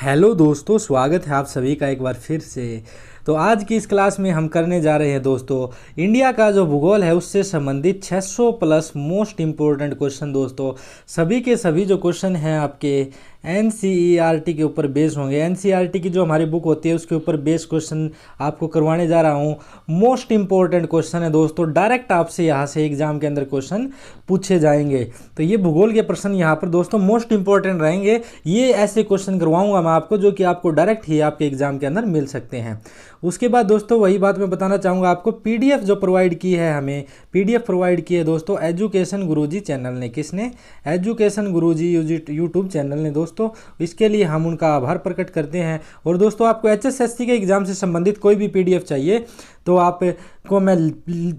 Hello दोस्तों, स्वागत है आप सभी का एक बार फिर से। तो आज की इस क्लास में हम करने जा रहे हैं दोस्तों इंडिया का जो भूगोल है उससे संबंधित 600 प्लस मोस्ट इम्पोर्टेंट क्वेश्चन। दोस्तों सभी के सभी जो क्वेश्चन हैं आपके एनसीईआरटी के ऊपर बेस होंगे। एनसीईआरटी की जो हमारी बुक होती है उसके ऊपर बेस क्वेश्चन आपको करवाने जा रहा हूँ। मोस्ट इम्पोर्टेंट क्वेश्चन है दोस्तों, डायरेक्ट आपसे यहाँ से एग्जाम के अंदर क्वेश्चन पूछे जाएंगे। तो ये भूगोल के प्रश्न यहाँ पर दोस्तों मोस्ट इंपॉर्टेंट रहेंगे। ये ऐसे क्वेश्चन करवाऊंगा मैं आपको जो कि आपको डायरेक्ट ही आपके एग्जाम के अंदर मिल सकते हैं। उसके बाद दोस्तों वही बात मैं बताना चाहूँगा आपको, पीडीएफ जो प्रोवाइड की है, हमें पीडीएफ प्रोवाइड की है दोस्तों एजुकेशन गुरुजी चैनल ने। किसने? एजुकेशन गुरुजी यूट्यूब चैनल ने दोस्तों। इसके लिए हम उनका आभार प्रकट करते हैं। और दोस्तों आपको एचएसएससी के एग्जाम से संबंधित कोई भी पीडीएफ चाहिए तो आपको मैं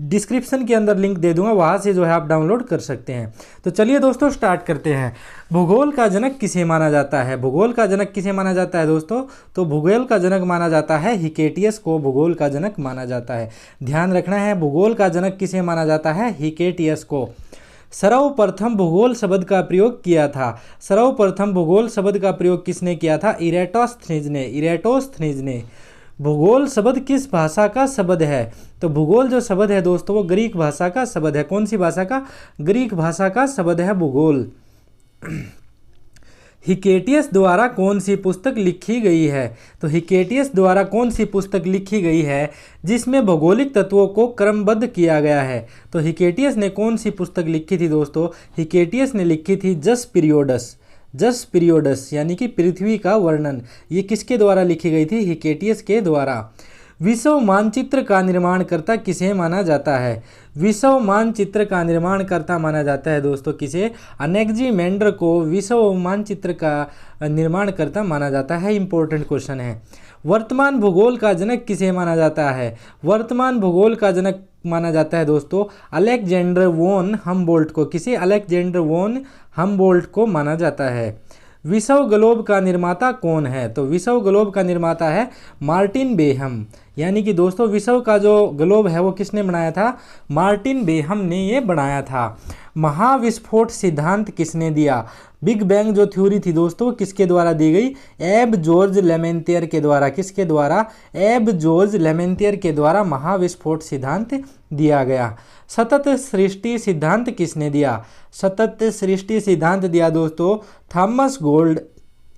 डिस्क्रिप्शन के अंदर लिंक दे दूंगा, वहाँ से जो है आप डाउनलोड कर सकते हैं। तो चलिए दोस्तों स्टार्ट करते हैं। भूगोल का जनक किसे माना जाता है? भूगोल का जनक किसे माना जाता है दोस्तों? तो भूगोल का जनक माना जाता है हिकेटियस को भूगोल का जनक माना जाता है। ध्यान रखना है, भूगोल का जनक किसे माना जाता है? हिकेटियस को। सर्वप्रथम भूगोल शब्द का प्रयोग किया था। सर्वप्रथम भूगोल शब्द का प्रयोग किसने किया था? इरेटोस्थनीज ने। इरेटोस्थनीज ने। भूगोल शब्द किस भाषा का शब्द है? तो भूगोल जो शब्द है दोस्तों वो ग्रीक भाषा का शब्द है। कौन सी भाषा का? ग्रीक भाषा का शब्द है भूगोल। हिकेटियस द्वारा कौन सी पुस्तक लिखी गई है? तो हिकेटियस द्वारा कौन सी पुस्तक लिखी गई है जिसमें भौगोलिक तत्वों को क्रमबद्ध किया गया है? तो हिकेटियस ने कौन सी पुस्तक लिखी थी दोस्तों? हिकेटियस ने लिखी थी जस पीरियोडस। जस पीरियोडस यानी कि पृथ्वी का वर्णन। ये किसके द्वारा लिखी गई थी? हिकेटियस के द्वारा। विश्व मानचित्र का निर्माणकर्ता किसे माना जाता है? विश्व मानचित्र का निर्माणकर्ता माना जाता है दोस्तों किसे? अनेक्जिमेंडर को विश्व मानचित्र का निर्माणकर्ता माना जाता है। इंपॉर्टेंट क्वेश्चन है। वर्तमान भूगोल का जनक किसे माना जाता है? वर्तमान भूगोल का जनक माना जाता है दोस्तों अलेक्जेंडर वोन हम्बोल्ट को। किसे? अलेक्जेंडर वोन हम्बोल्ट को माना जाता है। विश्व ग्लोब का निर्माता कौन है? तो विश्व ग्लोब का निर्माता है मार्टिन बेहम। यानी कि दोस्तों विश्व का जो ग्लोब है वो किसने बनाया था? मार्टिन बेहम ने ये बनाया था। महाविस्फोट सिद्धांत किसने दिया? बिग बैंग जो थ्योरी थी दोस्तों किसके द्वारा दी गई? एब जॉर्ज लेमेंटियर के द्वारा। किसके द्वारा? एब जॉर्ज लेमेंटियर के द्वारा महाविस्फोट सिद्धांत दिया गया। सतत सृष्टि सिद्धांत किसने दिया? सतत सृष्टि सिद्धांत दिया दोस्तों थॉमस गोल्ड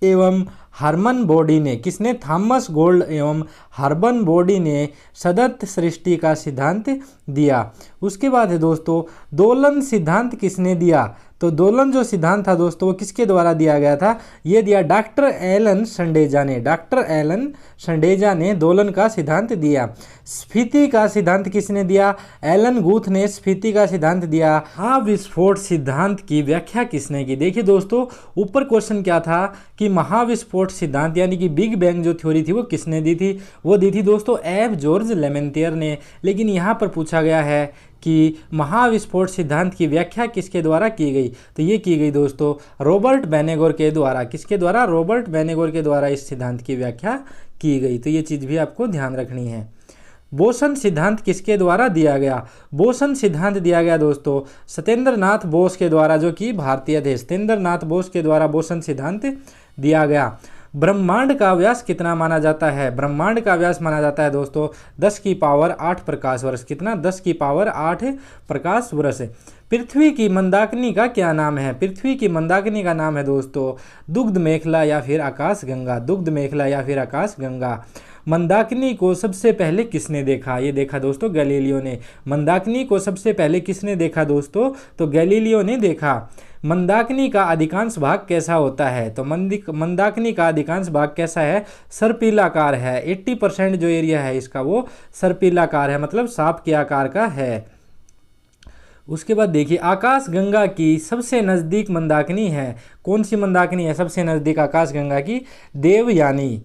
एवं हर्मन बॉडी ने। किसने? थॉमस गोल्ड एवं हर्मन बॉडी ने सतत सृष्टि का सिद्धांत दिया। उसके बाद है दोस्तों दोलन सिद्धांत किसने दिया? तो दोलन जो सिद्धांत था दोस्तों वो किसके द्वारा दिया गया था? ये दिया डॉक्टर एलन संडेजा ने। डॉक्टर एलन संडेजा ने दोलन का सिद्धांत दिया। स्फीति का सिद्धांत किसने दिया? एलन गुथ ने स्फीति का सिद्धांत दिया। महाविस्फोट सिद्धांत की व्याख्या किसने की? देखिए दोस्तों ऊपर क्वेश्चन क्या था कि महाविस्फोट सिद्धांत यानी कि बिग बैंग जो थ्योरी थी वो किसने दी थी? वो दी थी दोस्तों एब जॉर्ज लेमेंटियर ने। लेकिन यहाँ पर पूछा गया है कि महाविस्फोट सिद्धांत की व्याख्या किसके द्वारा की गई? तो ये की गई दोस्तों रॉबर्ट बेनेगोर के द्वारा। किसके द्वारा? रॉबर्ट बेनेगोर के द्वारा इस सिद्धांत की व्याख्या की गई। तो ये चीज़ भी आपको ध्यान रखनी है। बोसन सिद्धांत किसके द्वारा दिया गया? बोसन सिद्धांत दिया गया दोस्तों सत्येंद्र नाथ बोस के द्वारा, जो कि भारतीय थे। सत्येंद्र नाथ बोस के द्वारा बोसन सिद्धांत दिया गया। ब्रह्मांड का व्यास कितना माना जाता है? ब्रह्मांड का व्यास माना जाता है दोस्तों 10 की पावर 8 प्रकाश वर्ष। कितना? 10 की पावर 8 प्रकाश वर्ष। पृथ्वी की मंदाकिनी का क्या नाम है? पृथ्वी की मंदाकिनी का नाम है दोस्तों दुग्ध मेखला या फिर आकाश गंगा। दुग्ध मेखला या फिर आकाश गंगा। मंदाकिनी को सबसे पहले किसने देखा? ये देखा दोस्तों गैलीलियो ने। मंदाकिनी को सबसे पहले किसने देखा दोस्तों? तो गैलीलियो ने देखा। मंदाकिनी का अधिकांश भाग कैसा होता है? तो मंदाकिनी का अधिकांश भाग कैसा है? सर्पिलाकार है। 80% जो एरिया है इसका वो सर्पिलाकार है, मतलब सांप के आकार का है। उसके बाद देखिए आकाश गंगा की सबसे नज़दीक मंदाकिनी है। कौन सी मंदाकिनी है सबसे नज़दीक आकाश गंगा की? देवयानी।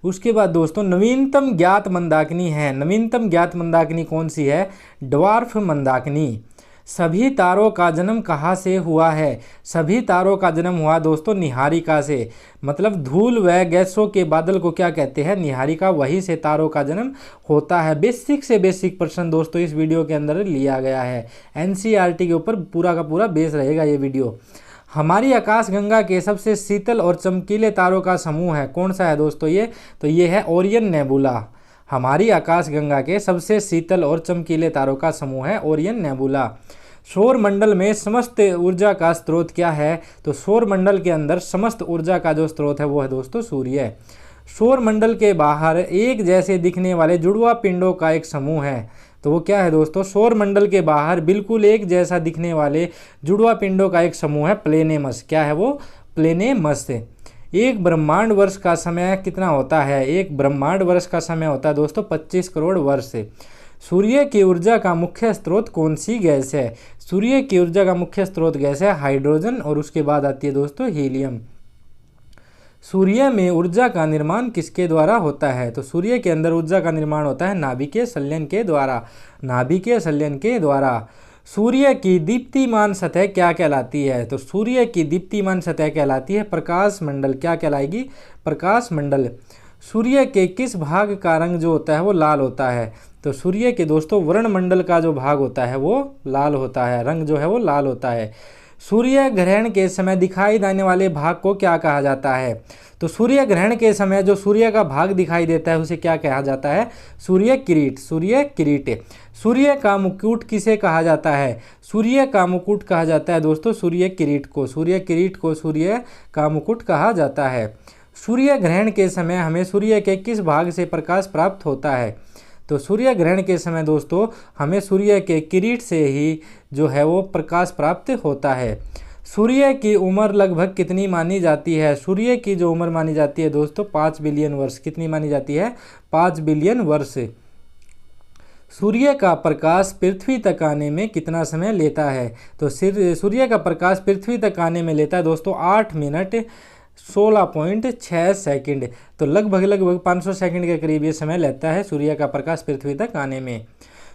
उसके बाद दोस्तों नवीनतम ज्ञात मंदाकिनी है। नवीनतम ज्ञात मंदाकिनी कौन सी है? ड्वार्फ मंदाकिनी। सभी तारों का जन्म कहाँ से हुआ है? सभी तारों का जन्म हुआ दोस्तों निहारिका से। मतलब धूल व गैसों के बादल को क्या कहते हैं? निहारिका। वहीं से तारों का जन्म होता है। बेसिक से बेसिक प्रश्न दोस्तों इस वीडियो के अंदर लिया गया है। एनसीईआरटी के ऊपर पूरा का पूरा बेस रहेगा ये वीडियो। हमारी आकाशगंगा के सबसे शीतल और चमकीले तारों का समूह है, कौन सा है दोस्तों ये? तो ये है ओरियन नेबुला। हमारी आकाशगंगा के सबसे शीतल और चमकीले तारों का समूह है ओरियन नेबुला। सौर मंडल में समस्त ऊर्जा का स्रोत क्या है? तो सौर मंडल के अंदर समस्त ऊर्जा का जो स्रोत है वो है दोस्तों सूर्य। सौर मंडल के बाहर एक जैसे दिखने वाले जुड़वा पिंडों का एक समूह है, तो वो क्या है दोस्तों? सौर मंडल के बाहर बिल्कुल एक जैसा दिखने वाले जुड़वा पिंडों का एक समूह है प्लेनेमस। क्या है वो? प्लेनेमस। एक ब्रह्मांड वर्ष का समय कितना होता है? एक ब्रह्मांड वर्ष का समय होता है दोस्तों 25 करोड़ वर्ष। सूर्य की ऊर्जा का मुख्य स्रोत कौन सी गैस है? सूर्य की ऊर्जा का मुख्य स्रोत गैस है हाइड्रोजन, और उसके बाद आती है दोस्तों हीलियम। सूर्य में ऊर्जा का निर्माण किसके द्वारा होता है? तो सूर्य के अंदर ऊर्जा का निर्माण होता है नाभिकीय संलयन के द्वारा। नाभिकीय संलयन के द्वारा। सूर्य की दीप्तिमान सतह क्या कहलाती है? तो सूर्य की दीप्तिमान सतह कहलाती है प्रकाश मंडल। क्या कहलाएगी? प्रकाश मंडल। सूर्य के किस भाग का रंग जो होता है वो लाल होता है? तो सूर्य के दोस्तों वर्णमंडल का जो भाग होता है वो लाल होता है, रंग जो है वो लाल होता है। सूर्य ग्रहण के समय दिखाई देने वाले भाग को क्या कहा जाता है? तो सूर्य ग्रहण के समय जो सूर्य का भाग दिखाई देता है उसे क्या कहा जाता है? सूर्य किरीट। सूर्य किरीट। सूर्य का मुकुट किसे कहा जाता है? सूर्य का मुकुट कहा जाता है दोस्तों सूर्य किरीट को। सूर्य किरीट को सूर्य का मुकुट कहा जाता है। सूर्य ग्रहण के समय हमें सूर्य के किस भाग से प्रकाश प्राप्त होता है? तो सूर्य ग्रहण के समय दोस्तों हमें सूर्य के किरीट से ही जो है वो प्रकाश प्राप्त होता है। सूर्य की उम्र लगभग कितनी मानी जाती है? सूर्य की जो उम्र मानी जाती है दोस्तों 5 बिलियन वर्ष। कितनी मानी जाती है? 5 बिलियन वर्ष। सूर्य का प्रकाश पृथ्वी तक आने में कितना समय लेता है? तो सूर्य का प्रकाश पृथ्वी तक आने में लेता है दोस्तों 8 मिनट 16.6 सेकंड। तो लगभग 500 सेकंड के करीब ये समय लेता है सूर्य का प्रकाश पृथ्वी तक आने में।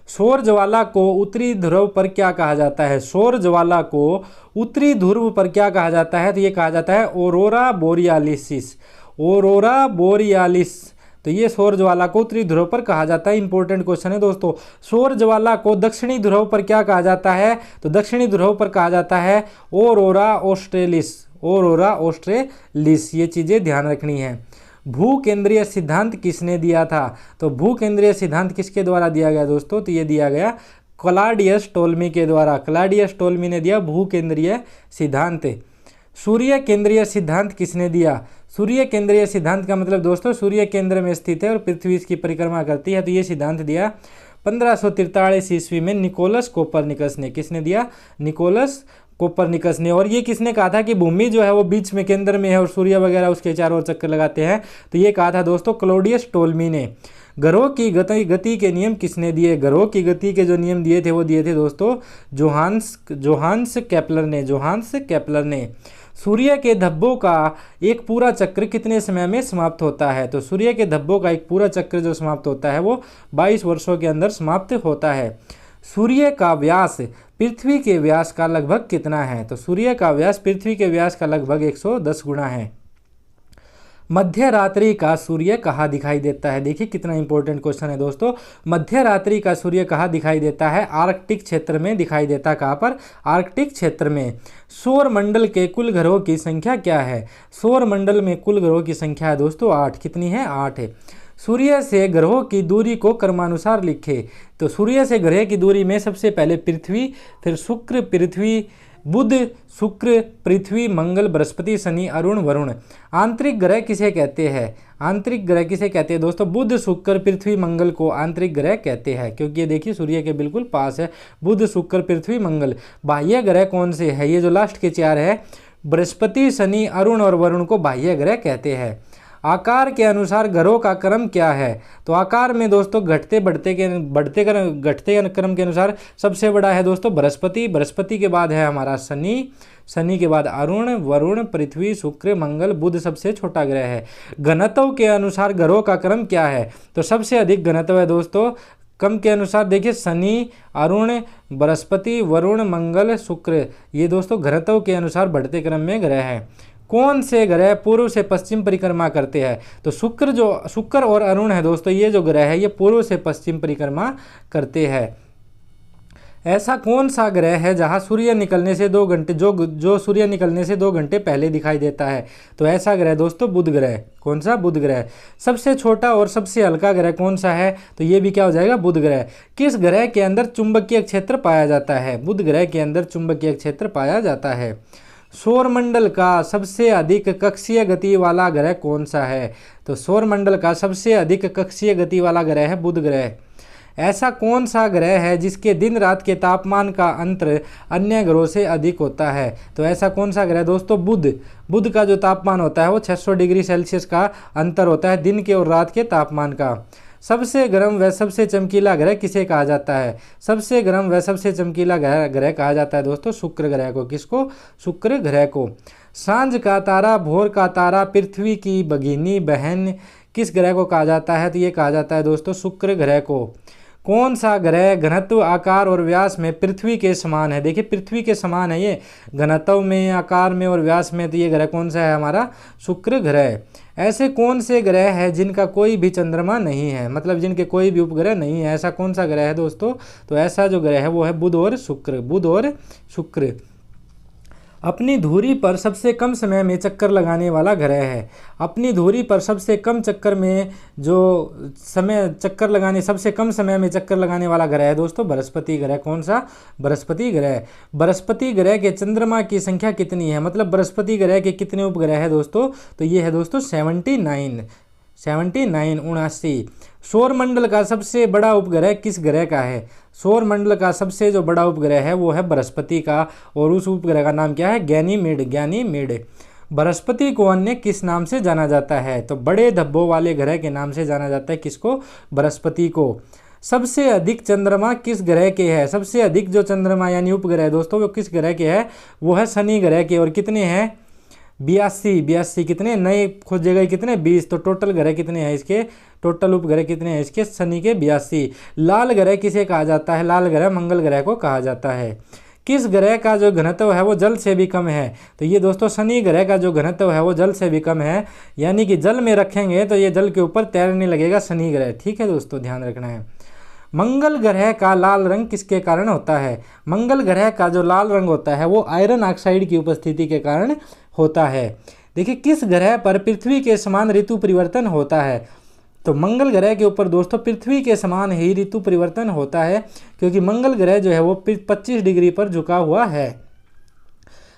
सौर ज्वाला को उत्तरी ध्रुव पर क्या कहा जाता है? सौर ज्वाला को उत्तरी ध्रुव पर क्या कहा जाता है? तो ये कहा जाता है ऑरोरा बोरियालिस। Aurora borealis. तो ये सौर ज्वाला को उत्तरी ध्रुव पर कहा जाता है। इंपॉर्टेंट क्वेश्चन है दोस्तों। सौर ज्वाला को दक्षिणी ध्रुव पर क्या कहा जाता है? तो दक्षिणी ध्रुव पर कहा जाता है ऑरोरा ऑस्ट्रेलिस। Aurora australis. ये चीजें ध्यान रखनी है। भूकेंद्रीय सिद्धांत किसने दिया था? तो भूकेंद्रीय सिद्धांत किसके द्वारा दिया गया दोस्तों? तो ये दिया गया क्लॉडियस टोल्मी के द्वारा। क्लॉडियस टोल्मी ने दिया भूकेंद्रीय सिद्धांत। सूर्य केंद्रीय सिद्धांत किसने दिया? सूर्य केंद्रीय सिद्धांत का मतलब दोस्तों सूर्य केंद्र में स्थित है और पृथ्वी इसकी परिक्रमा करती है। तो ये सिद्धांत दिया 1543 ईस्वी में निकोलस कोपरनिकस ने। किसने दिया? निकोलस कोपरनिकस ने। और ये किसने कहा था कि भूमि जो है वो बीच में केंद्र में है और सूर्य वगैरह उसके चारों ओर चक्कर लगाते हैं? तो ये कहा था दोस्तों क्लॉडियस टोल्मी ने। ग्रहों की गति के नियम किसने दिए? ग्रहों की गति के जो नियम दिए थे वो दिए थे दोस्तों जोहान्स केपलर ने। जोहान्स केपलर ने। सूर्य के धब्बों का एक पूरा चक्र कितने समय में समाप्त होता है? तो सूर्य के धब्बों का एक पूरा चक्र जो समाप्त होता है वो 22 वर्षों के अंदर समाप्त होता है। सूर्य का व्यास पृथ्वी के व्यास का लगभग कितना है? तो सूर्य का व्यास पृथ्वी के व्यास का लगभग 110 गुना है। मध्य रात्रि का सूर्य कहाँ दिखाई देता है? देखिए कितना इंपॉर्टेंट क्वेश्चन है दोस्तों। मध्य रात्रि का सूर्य कहाँ दिखाई देता है? आर्कटिक क्षेत्र में दिखाई देता है। कहाँ पर? आर्कटिक क्षेत्र में। सौर मंडल के कुल ग्रहों की संख्या क्या है? सौर मंडल में कुल ग्रहों की संख्या है दोस्तों 8। कितनी है? 8 है। सूर्य से ग्रहों की दूरी को क्रमानुसार लिखे। तो सूर्य से ग्रह की दूरी में सबसे पहले पृथ्वी, फिर शुक्र, पृथ्वी, बुध, शुक्र, पृथ्वी, मंगल, बृहस्पति, शनि, अरुण, वरुण। आंतरिक ग्रह किसे कहते हैं? आंतरिक ग्रह किसे कहते हैं दोस्तों? बुध, शुक्र, पृथ्वी, मंगल को आंतरिक ग्रह कहते हैं, क्योंकि ये देखिए सूर्य के बिल्कुल पास है। बुध, शुक्र, पृथ्वी, मंगल। बाह्य ग्रह कौन से है? ये जो लास्ट के 4 है बृहस्पति, शनि, अरुण और वरुण को बाह्य ग्रह कहते हैं। आकार के अनुसार ग्रहों का क्रम क्या है? तो आकार में दोस्तों घटते क्रम के अनुसार सबसे बड़ा है दोस्तों बृहस्पति। बृहस्पति के बाद है हमारा शनि, शनि के बाद अरुण, वरुण, पृथ्वी, शुक्र, मंगल, बुध सबसे छोटा ग्रह है। घनत्व के अनुसार ग्रहों का क्रम क्या है? तो सबसे अधिक घनत्व है दोस्तों क्रम के अनुसार देखिए शनि, अरुण, बृहस्पति, वरुण, मंगल, शुक्र। ये दोस्तों घनत्व के अनुसार बढ़ते क्रम में ग्रह हैं। कौन से ग्रह पूर्व से पश्चिम परिक्रमा करते हैं? तो शुक्र और अरुण है दोस्तों, ये जो ग्रह है ये पूर्व से पश्चिम परिक्रमा करते हैं। ऐसा कौन सा ग्रह है जहां सूर्य निकलने से 2 घंटे जो सूर्य निकलने से 2 घंटे पहले दिखाई देता है? तो ऐसा ग्रह दोस्तों बुध ग्रह। कौन सा? बुध ग्रह। सबसे छोटा और सबसे हल्का ग्रह कौन सा है? तो ये भी क्या हो जाएगा? बुध ग्रह। किस ग्रह के अंदर चुंबकीय क्षेत्र पाया जाता है? बुध ग्रह के अंदर चुंबकीय क्षेत्र पाया जाता है। सौरमंडल का सबसे अधिक कक्षीय गति वाला ग्रह कौन सा है? तो सौरमंडल का सबसे अधिक कक्षीय गति वाला ग्रह है बुध ग्रह। ऐसा कौन सा ग्रह है जिसके दिन रात के तापमान का अंतर अन्य ग्रहों से अधिक होता है? तो ऐसा कौन सा ग्रह दोस्तों? बुध। बुध का जो तापमान होता है वो 600 डिग्री सेल्सियस का अंतर होता है दिन के और रात के तापमान का। सबसे गर्म व सबसे चमकीला ग्रह किसे कहा जाता है? सबसे गर्म व सबसे चमकीला ग्रह कहा जाता है दोस्तों शुक्र ग्रह को। किसको? शुक्र ग्रह को। सांझ का तारा, भोर का तारा, पृथ्वी की भगिनी बहन किस ग्रह को कहा जाता है? तो ये कहा जाता है दोस्तों शुक्र ग्रह को। कौन सा ग्रह घनत्व, आकार और व्यास में पृथ्वी के समान है? देखिए पृथ्वी के समान है ये घनत्व में, आकार में और व्यास में। तो ये ग्रह कौन सा है? हमारा शुक्र ग्रह। ऐसे कौन से ग्रह है जिनका कोई भी चंद्रमा नहीं है? मतलब जिनके कोई भी उपग्रह नहीं है, ऐसा कौन सा ग्रह है दोस्तों? तो ऐसा जो ग्रह है वो है बुध और शुक्र। बुध और शुक्र। अपनी धुरी पर सबसे कम समय में चक्कर लगाने वाला ग्रह है। अपनी धुरी पर सबसे कम चक्कर में जो सबसे कम समय में चक्कर लगाने वाला ग्रह है दोस्तों बृहस्पति ग्रह। कौन सा? बृहस्पति ग्रह। बृहस्पति ग्रह के चंद्रमा की संख्या कितनी है? मतलब बृहस्पति ग्रह के कितने उपग्रह है दोस्तों? तो ये है दोस्तों 79 79। सौरमंडल का सबसे बड़ा उपग्रह किस ग्रह का है? सौरमंडल का सबसे जो बड़ा उपग्रह है वो है बृहस्पति का, और उस उपग्रह का नाम क्या है? गैनीमेड। बृहस्पति को अन्य किस नाम से जाना जाता है? तो बड़े धब्बों वाले ग्रह के नाम से जाना जाता है। किसको? बृहस्पति को। सबसे अधिक चंद्रमा किस ग्रह के है? सबसे अधिक जो चंद्रमा यानी उपग्रह दोस्तों वो किस ग्रह के है? वो है शनि ग्रह के। और कितने हैं? 82। कितने नए खोजे गए? कितने? 20। तो टोटल ग्रह कितने हैं इसके? टोटल उपग्रह कितने हैं इसके? शनि के 82। लाल ग्रह किसे कहा जाता है? लाल ग्रह मंगल ग्रह को कहा जाता है। किस ग्रह का जो घनत्व है वो जल से भी कम है? तो ये दोस्तों शनि ग्रह का जो घनत्व है वो जल से भी कम है, यानी कि जल में रखेंगे तो ये जल के ऊपर तैरने लगेगा शनि ग्रह। ठीक है दोस्तों, ध्यान रखना है। मंगल ग्रह का लाल रंग किसके कारण होता है? मंगल ग्रह का जो लाल रंग होता है वो आयरन ऑक्साइड की उपस्थिति के कारण होता है। देखिए किस ग्रह पर पृथ्वी के समान ऋतु परिवर्तन होता है? तो मंगल ग्रह के ऊपर दोस्तों पृथ्वी के समान ही ऋतु परिवर्तन होता है, क्योंकि मंगल ग्रह जो है वो 25 डिग्री पर झुका हुआ है।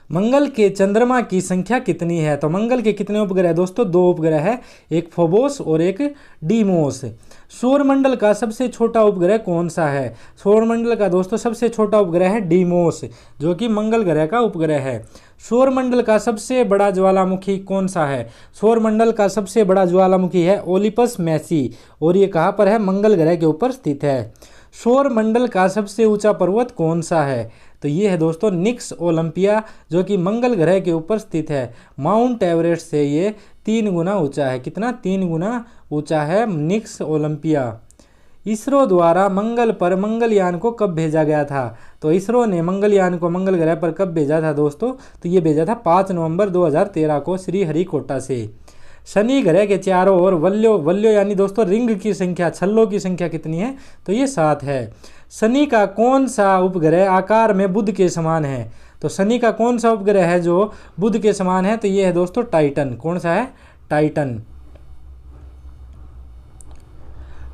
मंगल के चंद्रमा की संख्या कितनी है? तो मंगल के कितने उपग्रह दोस्तों? 2 उपग्रह है, एक फोबोस और एक डीमोस। सौरमंडल का सबसे छोटा उपग्रह कौन सा है? सौरमंडल का दोस्तों सबसे छोटा उपग्रह है डीमोस, जो कि मंगल ग्रह का उपग्रह है। सौरमंडल का सबसे बड़ा ज्वालामुखी कौन सा है? सौरमंडल का सबसे बड़ा ज्वालामुखी है ओलिपस मैसी, और ये कहाँ पर है? मंगल ग्रह के ऊपर स्थित है। सौरमंडल का सबसे ऊंचा पर्वत कौन सा है? तो ये है दोस्तों निक्स ओलंपिया, जो कि मंगल ग्रह के ऊपर स्थित है। माउंट एवरेस्ट से ये 3 गुना ऊंचा है। कितना? 3 गुना ऊंचा है निक्स ओलंपिया। इसरो द्वारा मंगल पर मंगलयान को कब भेजा गया था? तो इसरो ने मंगलयान को मंगल ग्रह पर कब भेजा था दोस्तों? तो ये भेजा था 5 नवंबर 2013 को श्रीहरिकोटा से। शनि ग्रह के चारों ओर वल्यो यानी दोस्तों रिंग की संख्या, छल्लों की संख्या कितनी है? तो ये 7 है। शनि का कौन सा उपग्रह आकार में बुध के समान है? तो शनि का कौन सा उपग्रह है जो बुध के समान है? तो ये है दोस्तों टाइटन। कौन सा है? टाइटन।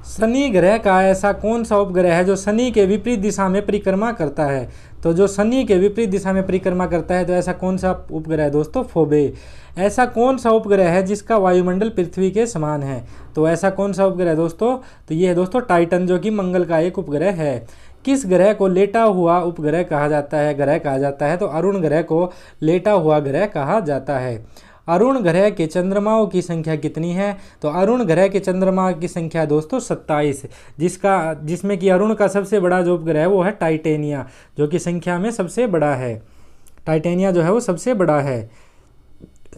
शनि ग्रह का ऐसा कौन सा उपग्रह है जो शनि के विपरीत दिशा में परिक्रमा करता है? तो जो शनि के विपरीत दिशा में परिक्रमा करता है तो ऐसा कौन सा उपग्रह है दोस्तों? फोबे। ऐसा कौन सा उपग्रह है जिसका वायुमंडल पृथ्वी के समान है? तो ऐसा कौन सा उपग्रह है दोस्तों? तो ये है दोस्तों टाइटन, जो कि मंगल का एक उपग्रह है। किस ग्रह को लेटा हुआ उपग्रह कहा जाता है? ग्रह कहा जाता है तो अरुण ग्रह को लेटा हुआ ग्रह कहा जाता है। अरुण ग्रह के चंद्रमाओं की संख्या कितनी है? तो अरुण ग्रह के चंद्रमा की संख्या दोस्तों 27, जिसमें कि अरुण का सबसे बड़ा जो उपग्रह है वो है टाइटेनिया, जो कि संख्या में सबसे बड़ा है। टाइटेनिया जो है वो सबसे बड़ा है।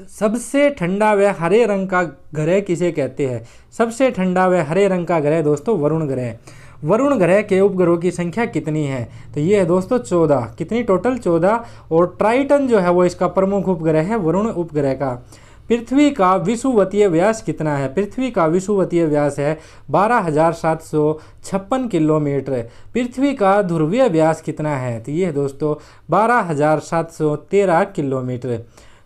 सबसे ठंडा व हरे रंग का ग्रह किसे कहते हैं? सबसे ठंडा व हरे रंग का ग्रह दोस्तों वरुण ग्रह। वरुण ग्रह के उपग्रहों की संख्या कितनी है? तो ये है दोस्तों 14। कितनी? टोटल 14। और ट्राइटन जो है वो इसका प्रमुख उपग्रह है वरुण उपग्रह का। पृथ्वी का विषुवतीय व्यास कितना है? पृथ्वी का विषुवतीय व्यास है 12,756 किलोमीटर। पृथ्वी का ध्रुवीय व्यास कितना है? तो ये है दोस्तों 12,713 किलोमीटर।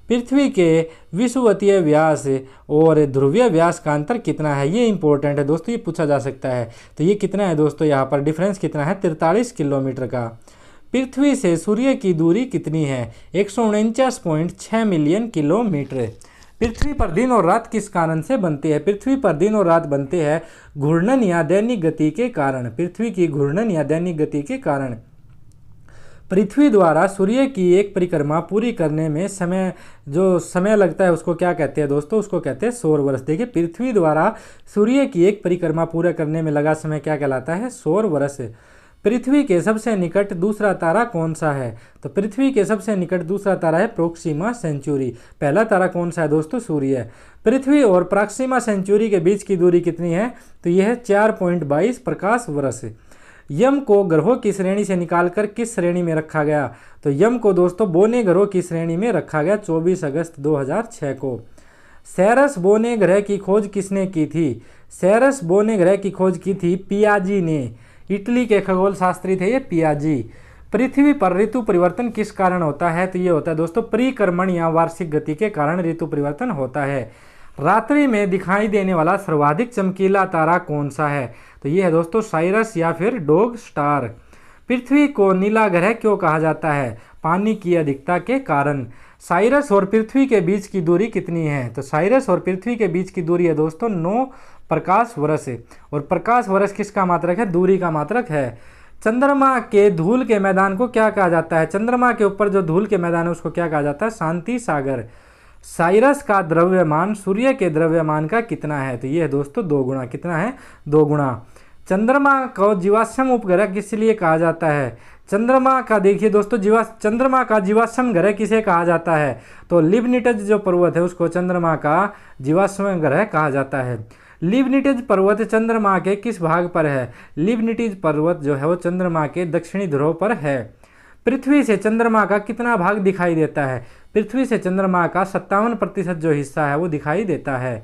पृथ्वी के विषुवतीय व्यास और ध्रुवीय व्यास का अंतर कितना है? ये इंपॉर्टेंट है दोस्तों, ये पूछा जा सकता है। तो ये कितना है दोस्तों, यहाँ पर डिफरेंस कितना है? 43 किलोमीटर का। पृथ्वी से सूर्य की दूरी कितनी है? 149.6 मिलियन किलोमीटर। पृथ्वी पर दिन और रात किस कारण से बनते हैं? पृथ्वी पर दिन और रात बनते हैं घूर्णन या दैनिक गति के कारण। पृथ्वी की घूर्णन या दैनिक गति के कारण। पृथ्वी द्वारा सूर्य की एक परिक्रमा पूरी करने में जो समय लगता है उसको क्या कहते हैं दोस्तों? उसको कहते हैं सौर वर्ष। देखिए, पृथ्वी द्वारा सूर्य की एक परिक्रमा पूरा करने में लगा समय क्या कहलाता है? सौर वर्ष। पृथ्वी के सबसे निकट दूसरा तारा कौन सा है? तो पृथ्वी के सबसे निकट दूसरा तारा है प्रोक्सिमा सेंचुरी। पहला तारा कौन सा है दोस्तों? सूर्य है। पृथ्वी और प्रोक्सिमा सेंचुरी के बीच की दूरी कितनी है? तो यह है 4.22 प्रकाश वर्ष। यम को ग्रहों की श्रेणी से निकालकर किस श्रेणी में रखा गया? तो यम को दोस्तों बोने ग्रहों की श्रेणी में रखा गया 24 अगस्त 2006 को। सेरस बोने ग्रह की खोज किसने की थी? सेरस बोने ग्रह की खोज की थी पियाजी ने। इटली के खगोल शास्त्री थे ये पियाजी। पृथ्वी पर ऋतु परिवर्तन किस कारण होता है? तो ये होता है दोस्तों परिक्रमण या वार्षिक गति के कारण ऋतु परिवर्तन होता है। रात्रि में दिखाई देने वाला सर्वाधिक चमकीला तारा कौन सा है? तो ये है दोस्तों साइरस या फिर डॉग स्टार। पृथ्वी को नीला ग्रह क्यों कहा जाता है? पानी की अधिकता के कारण। साइरस और पृथ्वी के बीच की दूरी कितनी है? तो साइरस और पृथ्वी के बीच की दूरी है दोस्तों 9 प्रकाश वर्ष। और प्रकाश वर्ष किसका मात्रक है? दूरी का मात्रक है। चंद्रमा के धूल के मैदान को क्या कहा जाता है? चंद्रमा के ऊपर जो धूल के मैदान है उसको क्या कहा जाता है? शांति सागर। साइरस का द्रव्यमान सूर्य के द्रव्यमान का कितना है? तो ये है दोस्तों 2 गुना। कितना है? 2 गुना। चंद्रमा को जीवाश्म उपग्रह किस लिए कहा जाता है? चंद्रमा का देखिए दोस्तों चंद्रमा का जीवाश्म ग्रह किसे कहा जाता है? तो लिबनिटज जो पर्वत है उसको चंद्रमा का जीवाश्म ग्रह कहा जाता है। लिबनिटज पर्वत चंद्रमा के किस भाग पर है? लिबनिटज पर्वत जो है वो चंद्रमा के दक्षिणी ध्रुव पर है। पृथ्वी से चंद्रमा का कितना भाग दिखाई देता है? पृथ्वी से चंद्रमा का 57% जो हिस्सा है वो दिखाई देता है।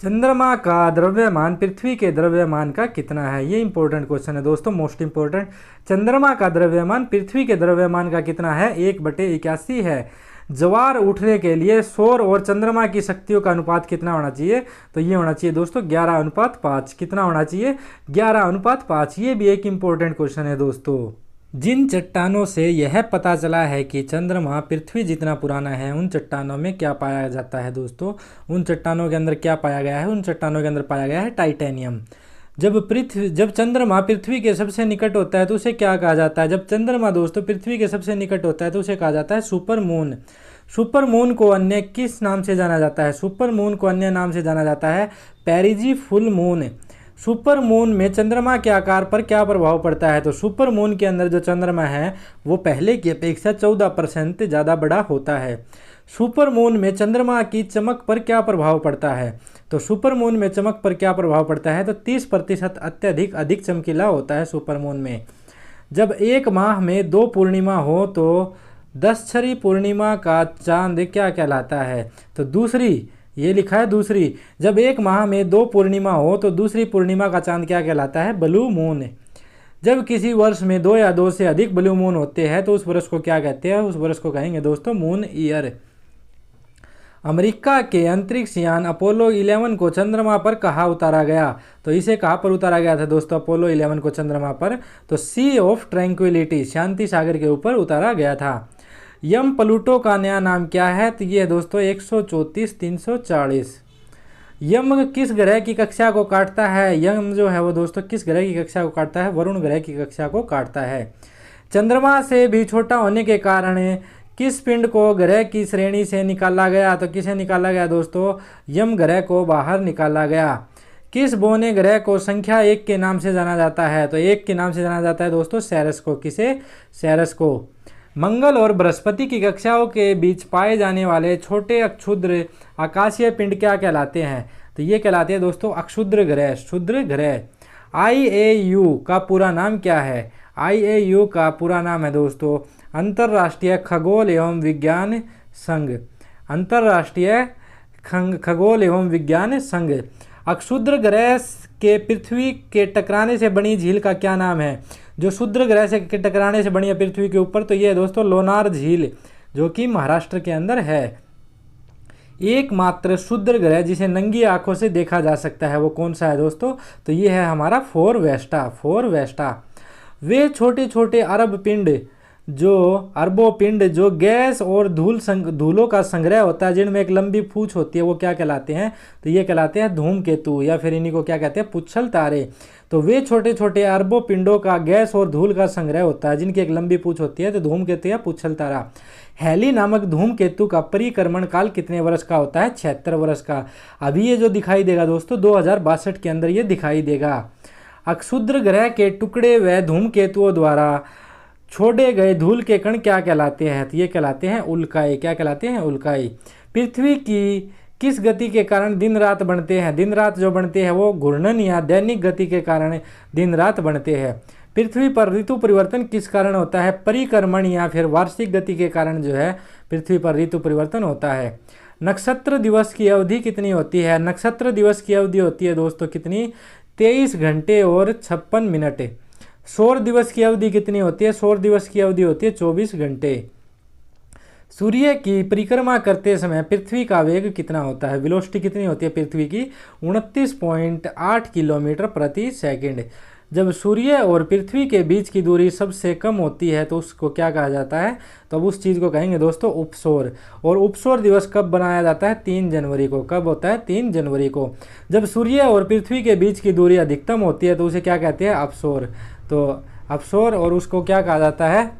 चंद्रमा का द्रव्यमान पृथ्वी के द्रव्यमान का कितना है? ये इंपॉर्टेंट क्वेश्चन है दोस्तों, मोस्ट इंपॉर्टेंट। चंद्रमा का द्रव्यमान पृथ्वी के द्रव्यमान का कितना है? 1/81 है। ज्वार उठने के लिए सौर और चंद्रमा की शक्तियों का अनुपात कितना होना चाहिए? तो ये होना चाहिए दोस्तों 11:5। कितना होना चाहिए? 11:5। ये भी एक इंपॉर्टेंट क्वेश्चन है दोस्तों। जिन चट्टानों से यह पता चला है कि चंद्रमा पृथ्वी जितना पुराना है उन चट्टानों में क्या पाया जाता है दोस्तों? उन चट्टानों के अंदर क्या पाया गया है? उन चट्टानों के अंदर पाया गया है टाइटेनियम। जब चंद्रमा पृथ्वी के सबसे निकट होता है तो उसे क्या कहा जाता है? जब चंद्रमा दोस्तों पृथ्वी के सबसे निकट होता है तो उसे कहा जाता है सुपर मून। सुपर मून को अन्य किस नाम से जाना जाता है? सुपर मून को अन्य नाम से जाना जाता है पेरिजी फुल मून। सुपर मून में चंद्रमा के आकार पर क्या प्रभाव पड़ता है? तो सुपर मून के अंदर जो चंद्रमा है वो पहले की अपेक्षा 14% ज़्यादा बड़ा होता है। सुपर मून में चंद्रमा की चमक पर क्या प्रभाव पड़ता है? तो सुपर मून में चमक पर क्या प्रभाव पड़ता है? तो 30% अत्यधिक अधिक चमकीला होता है सुपर मून में। जब एक माह में 2 पूर्णिमा हो तो 10छरी पूर्णिमा का चांद क्या कहलाता है? तो दूसरी, ये लिखा है दूसरी। जब एक माह में 2 पूर्णिमा हो तो दूसरी पूर्णिमा का चांद क्या कहलाता है? Blue moon. जब किसी वर्ष में 2 या 2 से अधिक ब्लू मून होते हैं तो उस वर्ष को क्या कहते हैं? उस वर्ष को कहेंगे दोस्तों मून ईयर। अमेरिका के अंतरिक्ष यान अपोलो 11 को चंद्रमा पर कहाँ उतारा गया? तो इसे कहाँ पर उतारा गया था दोस्तों अपोलो 11 को चंद्रमा पर? तो सी ऑफ ट्रैंक्विलिटी, शांति सागर के ऊपर उतारा गया था। यम प्लूटो का नया नाम क्या है? तो ये दोस्तों 134-340। यम किस ग्रह की कक्षा को काटता है? यम जो है वो दोस्तों किस ग्रह की कक्षा को काटता है? वरुण ग्रह की कक्षा को काटता है। चंद्रमा से भी छोटा होने के कारण किस पिंड को ग्रह की श्रेणी से निकाला गया? तो किसे निकाला गया दोस्तों? यम ग्रह को बाहर निकाला गया। किस बोने ग्रह को संख्या 1 के नाम से जाना जाता है? तो 1 के नाम से जाना जाता है दोस्तों सेरस को। किसे? सेरस को। मंगल और बृहस्पति की कक्षाओं के बीच पाए जाने वाले छोटे अक्षुद्र आकाशीय पिंड क्या कहलाते हैं? तो ये कहलाते हैं दोस्तों अक्षुद्र ग्रह, क्षुद्र ग्रह। IAU का पूरा नाम क्या है? IAU का पूरा नाम है दोस्तों अंतर्राष्ट्रीय खगोल एवं विज्ञान संघ। अंतर्राष्ट्रीय खगोल एवं विज्ञान संघ। अक्षुद्र ग्रह के पृथ्वी के टकराने से बनी झील का क्या नाम है? जो क्षुद्र ग्रह से के टकराने से बनी है पृथ्वी के ऊपर, तो ये है दोस्तों लोनार झील, जो कि महाराष्ट्र के अंदर है। एकमात्र क्षुद्र ग्रह जिसे नंगी आंखों से देखा जा सकता है वो कौन सा है दोस्तों? तो ये है हमारा फोरवेस्टा। वे छोटे छोटे अरबों पिंड जो गैस और धूलों का संग्रह होता है, जिनमें एक लंबी पूंछ होती है, वो क्या कहलाते हैं? तो ये कहलाते हैं धूमकेतु, या फिर इन्हीं को क्या कहते हैं? पुच्छल तारे। तो वे छोटे छोटे अरबों पिंडों का गैस और धूल का संग्रह होता है, जिनकी एक लंबी पूंछ होती है, तो धूमकेतु या पुच्छल तारा। हैली नामक धूमकेतु का परिक्रमण काल कितने वर्ष का होता है? 76 वर्ष का। अभी ये जो दिखाई देगा दोस्तों 2062 के अंदर ये दिखाई देगा। अक्षुद्र ग्रह के टुकड़े व धूमकेतुओं द्वारा छोड़े गए धूल के कण क्या कहलाते हैं? तो ये कहलाते हैं उल्काएं। क्या कहलाते हैं? उल्काएं। पृथ्वी की किस गति के कारण दिन रात बनते हैं? दिन रात जो बनते हैं वो घूर्णन या दैनिक गति के कारण दिन रात बनते हैं। पृथ्वी पर ऋतु परिवर्तन किस कारण होता है? परिक्रमण या फिर वार्षिक गति के कारण जो है पृथ्वी पर ऋतु परिवर्तन होता है। नक्षत्र दिवस की अवधि कितनी होती है? नक्षत्र दिवस की अवधि होती है दोस्तों कितनी? 23 घंटे और 56 मिनट। सौर दिवस की अवधि कितनी होती है? सौर दिवस की अवधि होती है 24 घंटे। सूर्य की परिक्रमा करते समय पृथ्वी का वेग कितना होता है? वेलोसिटी कितनी होती है पृथ्वी की? 29.8 किलोमीटर प्रति सेकंड। जब सूर्य और पृथ्वी के बीच की दूरी सबसे कम होती है तो उसको क्या कहा जाता है? तो अब उस चीज़ को कहेंगे दोस्तों उपसौर। और उपसौर दिवस कब बनाया जाता है? 3 जनवरी को। कब होता है? 3 जनवरी को। जब सूर्य और पृथ्वी के बीच की दूरी अधिकतम होती है तो उसे क्या कहते हैं? अपसौर। तो अपसौर, और उसको क्या कहा जाता है?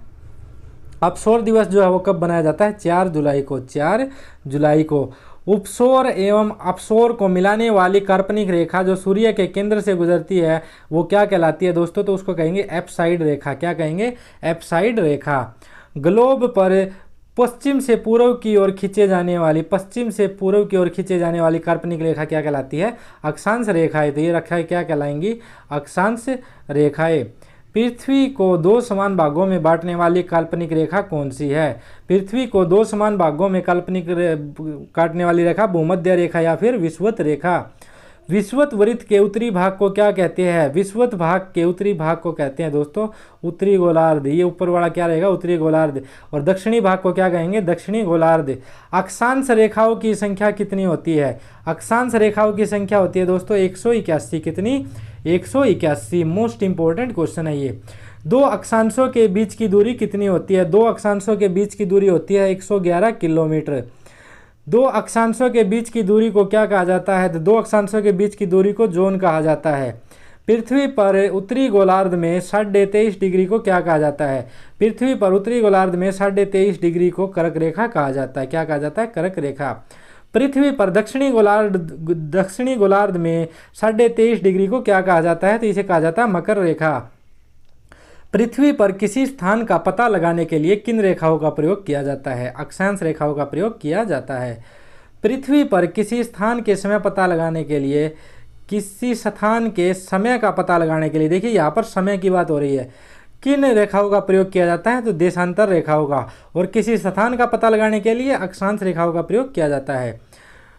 अपसौर दिवस जो है वो कब बनाया जाता है? 4 जुलाई को। 4 जुलाई को। उपसौर एवं अपसौर को मिलाने वाली काल्पनिक रेखा जो सूर्य के केंद्र से गुजरती है वो क्या कहलाती है दोस्तों? तो उसको कहेंगे एप्साइड रेखा। क्या कहेंगे? एप्साइड रेखा। ग्लोब पर पश्चिम से पूर्व की ओर खींचे जाने वाली काल्पनिक रेखा क्या कहलाती है? अक्षांश रेखाएं। तो ये रेखाएं क्या कहलाएंगी? अक्षांश रेखाएं। पृथ्वी को 2 समान भागों में बांटने वाली काल्पनिक रेखा कौन सी है? पृथ्वी को 2 समान भागों में काल्पनिक काटने वाली रेखा भूमध्य रेखा या फिर विषुवत रेखा। विषुवत वृत्त के उत्तरी भाग को क्या कहते हैं? विषुवत भाग के उत्तरी भाग को कहते हैं दोस्तों उत्तरी गोलार्ध। ये ऊपर वाला क्या रहेगा? उत्तरी गोलार्ध। और दक्षिणी भाग को क्या कहेंगे? दक्षिणी गोलार्ध। अक्षांश रेखाओं की संख्या कितनी होती है? अक्षांश रेखाओं की संख्या होती है दोस्तों 181। कितनी? 181। मोस्ट इंपॉर्टेंट क्वेश्चन है ये। 2 अक्षांशों के बीच की दूरी कितनी होती है? 2 अक्षांशों के बीच की दूरी होती है 111 किलोमीटर। 2 अक्षांशों के बीच की दूरी को क्या कहा जाता है? तो 2 अक्षांशों के बीच की दूरी को जोन कहा जाता है। पृथ्वी पर उत्तरी गोलार्ध में 23.5 डिग्री को क्या कहा जाता है? पृथ्वी पर उत्तरी गोलार्ध में 23.5 डिग्री को कर्क रेखा कहा जाता है। क्या कहा जाता है? कर्क रेखा। पृथ्वी पर दक्षिणी गोलार्ध में 23.5 डिग्री को क्या कहा जाता है? तो इसे कहा जाता है मकर रेखा। पृथ्वी पर किसी स्थान का पता लगाने के लिए किन रेखाओं का प्रयोग किया जाता है? अक्षांश रेखाओं का प्रयोग किया जाता है। पृथ्वी पर किसी स्थान के समय पता लगाने के लिए, देखिए यहाँ पर समय की बात हो रही है, किन रेखाओं का प्रयोग किया जाता है? तो देशांतर रेखाओं का। और किसी स्थान का पता लगाने के लिए अक्षांश रेखाओं का प्रयोग किया जाता है।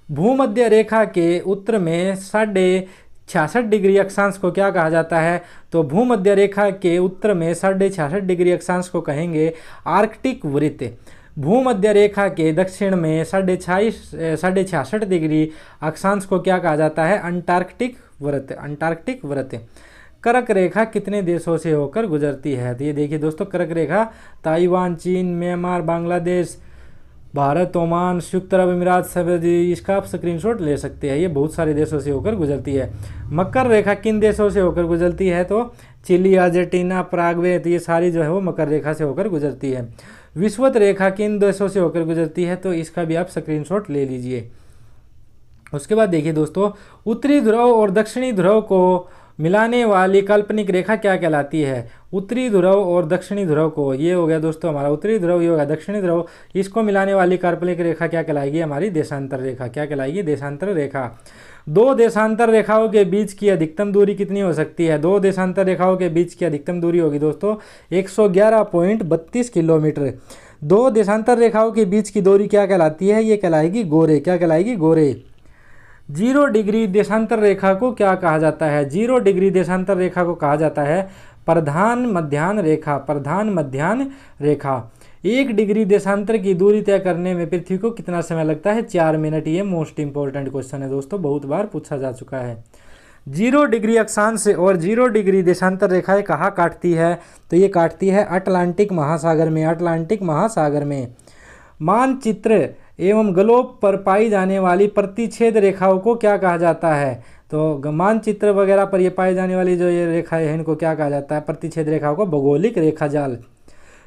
भूमध्य रेखा के उत्तर में 66 डिग्री अक्षांश को क्या कहा जाता है? तो भूमध्य रेखा के उत्तर में 66 डिग्री अक्षांश को कहेंगे आर्कटिक वृत्त। भूमध्य रेखा के दक्षिण में 66 डिग्री अक्षांश को क्या कहा जाता है? अंटार्कटिक वृत्त। कर्क रेखा कितने देशों से होकर गुजरती है? तो ये देखिए दोस्तों, कर्क रेखा ताइवान, चीन, म्यांमार, बांग्लादेश, भारत, ओमान, संयुक्त अरब अमीरात, सऊदी, इसका आप स्क्रीनशॉट ले सकते हैं। ये बहुत सारे देशों से होकर गुजरती है। मकर रेखा किन देशों से होकर गुजरती है? तो चिली, अर्जेंटीना, पराग्वे, तो ये सारी जो है वो मकर रेखा से होकर गुजरती है। विषुवत रेखा किन देशों से होकर गुजरती है? तो इसका भी आप स्क्रीनशॉट ले लीजिए। उसके बाद देखिए दोस्तों, उत्तरी ध्रुव और दक्षिणी ध्रुव को मिलाने वाली काल्पनिक रेखा क्या कहलाती है? उत्तरी ध्रुव और दक्षिणी ध्रुव को, ये हो गया दोस्तों हमारा उत्तरी ध्रुव, ये हो गया दक्षिणी ध्रुव, इसको मिलाने वाली काल्पनिक रेखा क्या कहलाएगी? हमारी देशांतर रेखा। क्या कहलाएगी? देशांतर रेखा। 2 देशांतर रेखाओं के बीच की अधिकतम दूरी कितनी हो सकती है? 2 देशांतर रेखाओं के बीच की अधिकतम दूरी होगी दोस्तों 111.32 किलोमीटर। दो देशांतर रेखाओं के बीच की दूरी क्या कहलाती है? ये कहलाएगी गोरे। क्या कहलाएगी? गोरे। 0 डिग्री देशांतर रेखा को क्या कहा जाता है? 0 डिग्री देशांतर रेखा को कहा जाता है प्रधान मध्याह्न रेखा। प्रधान मध्याह्न रेखा। 1 डिग्री देशांतर की दूरी तय करने में पृथ्वी को कितना समय लगता है? 4 मिनट। ये मोस्ट इंपॉर्टेंट क्वेश्चन है दोस्तों, बहुत बार पूछा जा चुका है। 0 डिग्री अक्षांश और 0 डिग्री देशांतर रेखाएं कहाँ काटती है? तो ये काटती है अटलांटिक महासागर में। अटलांटिक महासागर में। मानचित्र एवं ग्लोब पर पाई जाने वाली प्रतिच्छेद रेखाओं को क्या कहा जाता है? तो मानचित्र वगैरह पर ये पाई जाने वाली जो ये रेखाएं हैं इनको क्या कहा जाता है? प्रतिच्छेद रेखाओं को भौगोलिक रेखाजाल।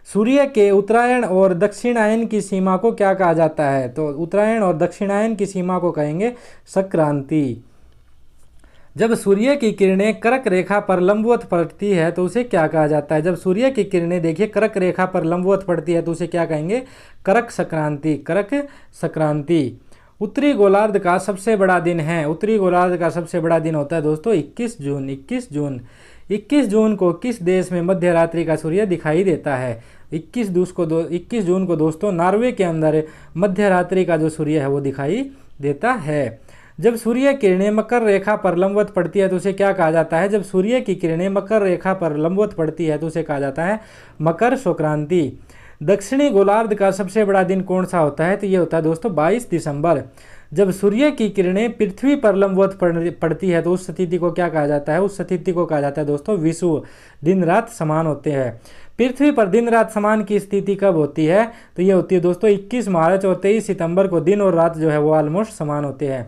सूर्य के उत्तरायण और दक्षिणायन की सीमा को क्या कहा जाता है? तो उत्तरायण और दक्षिणायन की सीमा को कहेंगे संक्रांति। जब सूर्य की किरणें कर्क रेखा पर लंबवत पड़ती है तो उसे क्या कहा जाता है? जब सूर्य की किरणें देखिए कर्क रेखा पर लंबवत पड़ती है तो उसे क्या कहेंगे? कर्क संक्रांति। कर्क संक्रांति। उत्तरी गोलार्ध का सबसे बड़ा दिन है। उत्तरी गोलार्ध का सबसे बड़ा दिन होता है दोस्तों 21 जून। 21 जून। 21 जून को किस देश में मध्य रात्रि का सूर्य दिखाई देता है? 21 जून को दोस्तों नॉर्वे के अंदर मध्य रात्रि का जो सूर्य है वो दिखाई देता है। जब सूर्य किरणें मकर रेखा पर लंबवत पड़ती है तो उसे क्या कहा जाता है? जब सूर्य की किरणें मकर रेखा पर लंबवत पड़ती है तो उसे कहा जाता है मकर संक्रांति। दक्षिणी गोलार्ध का सबसे बड़ा दिन कौन सा होता है? तो ये होता है दोस्तों 22 दिसंबर। जब सूर्य की किरणें पृथ्वी पर लंबवत पड़ती है तो उस स्थिति को क्या कहा जाता है? उस स्थिति को कहा जाता है दोस्तों विषुव। दिन रात समान होते हैं। पृथ्वी पर दिन रात समान की स्थिति कब होती है? तो ये होती है दोस्तों 21 मार्च और 23 सितंबर को दिन और रात जो है वो ऑलमोस्ट समान होते हैं।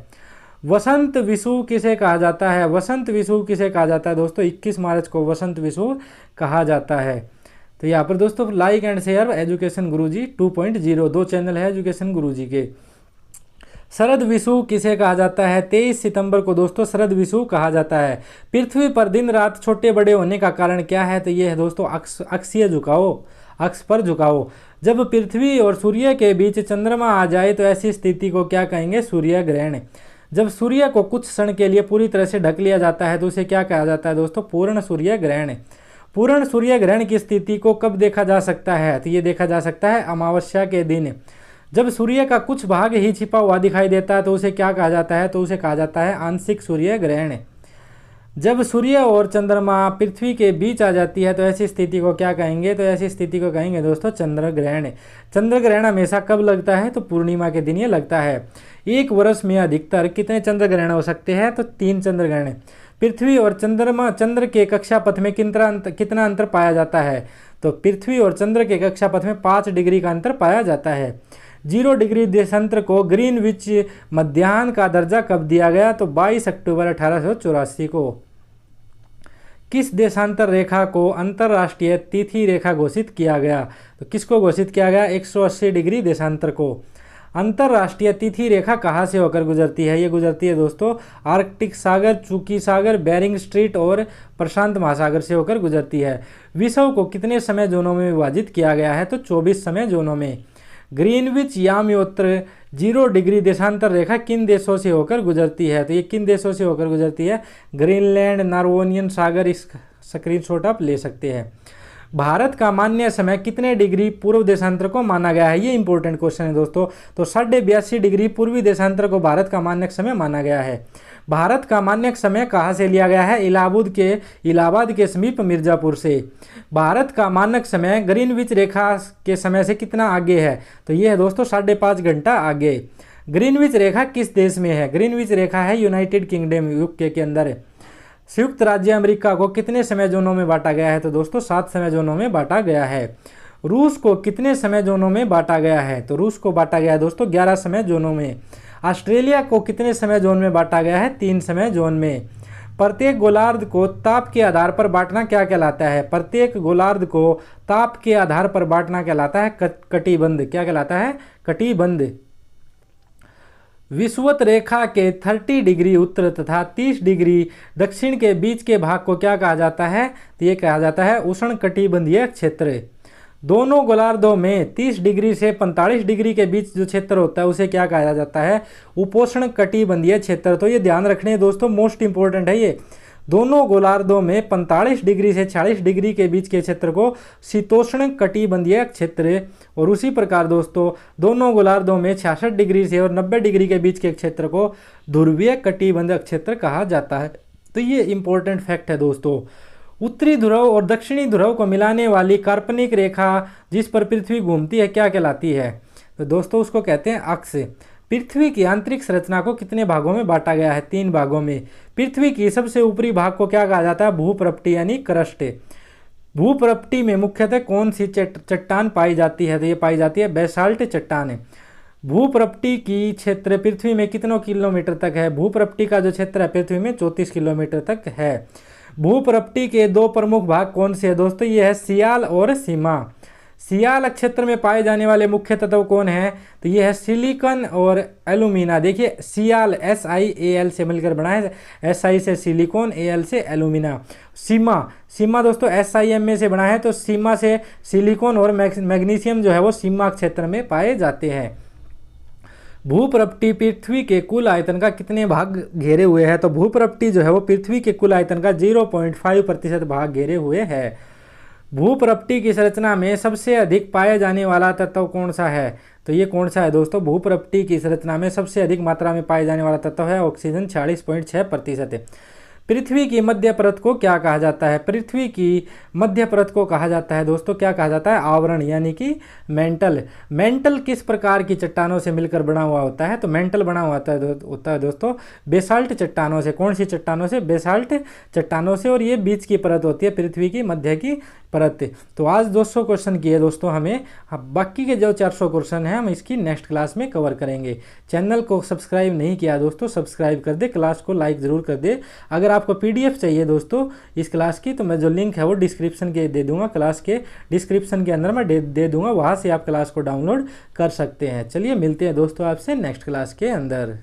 वसंत विषुव किसे कहा जाता है? वसंत विषुव किसे कहा जाता है दोस्तों? 21 मार्च को वसंत विषुव कहा जाता है। तो यहाँ पर दोस्तों लाइक एंड शेयर एजुकेशन गुरुजी 2.0 दो चैनल है एजुकेशन गुरुजी के। शरद विषुव किसे कहा जाता है? 23 सितंबर को दोस्तों शरद विषुव कहा जाता है। पृथ्वी पर दिन रात छोटे बड़े होने का कारण क्या है? तो ये है दोस्तों अक्षीय झुकाव। अक्ष पर झुकाव। जब पृथ्वी और सूर्य के बीच चंद्रमा आ जाए तो ऐसी स्थिति को क्या कहेंगे? सूर्य ग्रहण। जब सूर्य को कुछ क्षण के लिए पूरी तरह से ढक लिया जाता है तो उसे क्या कहा जाता है दोस्तों? पूर्ण सूर्य ग्रहण। पूर्ण सूर्य ग्रहण की स्थिति को कब देखा जा सकता है? तो ये देखा जा सकता है अमावस्या के दिन। जब सूर्य का कुछ भाग ही छिपा हुआ दिखाई देता है तो उसे क्या कहा जाता है? तो उसे कहा जाता है आंशिक सूर्य ग्रहण। जब सूर्य और चंद्रमा पृथ्वी के बीच आ जाती है तो ऐसी स्थिति को क्या कहेंगे? तो ऐसी स्थिति को कहेंगे दोस्तों चंद्र ग्रहण। चंद्र ग्रहण हमेशा कब लगता है? तो पूर्णिमा के दिन ये लगता है। एक वर्ष में अधिकतर कितने चंद्र ग्रहण हो सकते हैं? तो 3 चंद्र ग्रहण। पृथ्वी और चंद्र के कक्षापथ में कितना अंतर पाया जाता है? तो पृथ्वी और चंद्र के कक्षापथ में 5 डिग्री का अंतर पाया जाता है। 0 डिग्री देशांतर को ग्रीनविच मध्याह्न का दर्जा कब दिया गया? तो 22 अक्टूबर 1884 को। किस देशांतर रेखा को अंतरराष्ट्रीय तिथि रेखा घोषित किया गया? तो किसको घोषित किया गया? 180 डिग्री देशांतर को। अंतरराष्ट्रीय तिथि रेखा कहाँ से होकर गुजरती है? ये गुजरती है दोस्तों आर्कटिक सागर, चुकी सागर, बेरिंग स्ट्रीट और प्रशांत महासागर से होकर गुजरती है। विश्व को कितने समय जोनों में विभाजित किया गया है? तो 24 समय जोनों में। ग्रीनविच यामयोत्र 0 डिग्री देशांतर रेखा किन देशों से होकर गुजरती है? तो ये किन देशों से होकर गुजरती है? ग्रीनलैंड, नॉर्वेनियन सागर। इस स्क्रीनशॉट आप ले सकते हैं। भारत का मान्य समय कितने डिग्री पूर्व देशांतर को माना गया है? ये इंपॉर्टेंट क्वेश्चन है दोस्तों। तो 82.5 डिग्री पूर्वी देशांतर को भारत का मानक समय माना गया है। भारत का मानक समय कहाँ से लिया गया है? इलाहाबाद के समीप मिर्जापुर से। भारत का मानक समय ग्रीनविच रेखा के समय से कितना आगे है? तो ये है दोस्तों 5.5 घंटा आगे। ग्रीनविच रेखा किस देश में है? ग्रीनविच रेखा है यूनाइटेड किंगडम यूके के अंदर। संयुक्त राज्य अमेरिका को कितने समय जोनों में बांटा गया है? तो दोस्तों 7 समय जोनों में बांटा गया है। रूस को कितने समय जोनों में बांटा गया है? तो रूस को बांटा गया है दोस्तों 11 समय जोनों में। ऑस्ट्रेलिया को कितने समय जोन में बांटा गया है? 3 समय जोन में। प्रत्येक गोलार्ध को ताप के आधार पर बांटना क्या कहलाता है? प्रत्येक गोलार्ध को ताप के आधार पर बांटना कहलाता है कटिबंध। क्या कहलाता है? कटिबंध। विषुवत रेखा के 30 डिग्री उत्तर तथा 30 डिग्री दक्षिण के बीच के भाग को क्या कहा जाता है? तो ये कहा जाता है उष्णकटिबंधीय क्षेत्र। दोनों गोलार्धों में 30 डिग्री से 45 डिग्री के बीच जो क्षेत्र होता है उसे क्या कहा जाता है? उपोष्ण कटिबंधीय क्षेत्र। तो ये ध्यान रखने दोस्तों मोस्ट इंपॉर्टेंट है ये। दोनों गोलार्धों में 45 डिग्री से 40 डिग्री के बीच के क्षेत्र को शीतोष्ण कटिबंधीय क्षेत्र, और उसी प्रकार दोस्तों दोनों गोलार्धों में 66 डिग्री से और 90 डिग्री के बीच के क्षेत्र को ध्रुवीय कटिबंधीय क्षेत्र कहा जाता है। तो ये इंपॉर्टेंट फैक्ट है दोस्तों। उत्तरी ध्रुव और दक्षिणी ध्रुव को मिलाने वाली काल्पनिक रेखा जिस पर पृथ्वी घूमती है क्या कहलाती है? तो दोस्तों उसको कहते हैं अक्ष। पृथ्वी की आंतरिक संरचना को कितने भागों में बांटा गया है? 3 भागों में। पृथ्वी की सबसे ऊपरी भाग को क्या कहा जाता है? भूप्रपटी यानी क्रस्ट। भूप्रपटी में मुख्यतः कौन सी चट्टान पाई जाती है? तो ये पाई जाती है बेसाल्ट चट्टान। भूप्रपटी की क्षेत्र पृथ्वी में कितनों किलोमीटर तक है? भूप्रपटी का जो क्षेत्र है पृथ्वी में 34 किलोमीटर तक है। भूप्रपटी के 2 प्रमुख भाग कौन से है दोस्तों? ये है सियाल और सीमा। सियाल क्षेत्र में पाए जाने वाले मुख्य तत्व कौन है? तो ये है सिलिकॉन और एल्यूमिना। देखिए सियाल SiAl से मिलकर बना है, Si से सिलिकॉन, Al से एल्यूमिना। सीमा दोस्तों SiMa से बना है, तो सीमा से सिलिकॉन और मैग्नीशियम जो है वो सीमा क्षेत्र में पाए जाते हैं। भूप्रपटी पृथ्वी के कुल आयतन का कितने भाग घेरे हुए है? तो भूप्रपटी जो है वो पृथ्वी के कुल आयतन का 0.5% भाग घेरे हुए है। भूप्रपटी की संरचना में सबसे अधिक पाया जाने वाला तत्व कौन सा है? तो ये कौन सा है दोस्तों? भूप्रपटी की संरचना में सबसे अधिक मात्रा में पाया जाने वाला तत्व है ऑक्सीजन, 40.6%। पृथ्वी की मध्य परत को क्या कहा जाता है? पृथ्वी की मध्य परत को कहा जाता है दोस्तों क्या कहा जाता है? आवरण यानी कि मेंटल। मेंटल किस प्रकार की चट्टानों से मिलकर बना हुआ होता है? तो मेंटल बना हुआ होता है दोस्तों बेसाल्ट चट्टानों से। कौन सी चट्टानों से? बेसाल्ट चट्टानों से, और ये बीच की परत होती है पृथ्वी की मध्य की परत। तो आज 200 क्वेश्चन किए दोस्तों हमें, बाकी के जो 400 क्वेश्चन हैं हम इसकी नेक्स्ट क्लास में कवर करेंगे। चैनल को सब्सक्राइब नहीं किया दोस्तों, सब्सक्राइब कर दे, क्लास को लाइक ज़रूर कर दे। अगर आपको PDF चाहिए दोस्तों इस क्लास की, तो मैं जो लिंक है वो डिस्क्रिप्शन के दे दूंगा, क्लास के डिस्क्रिप्शन के अंदर मैं दे दूंगा, वहाँ से आप क्लास को डाउनलोड कर सकते हैं। चलिए मिलते हैं दोस्तों आपसे नेक्स्ट क्लास के अंदर।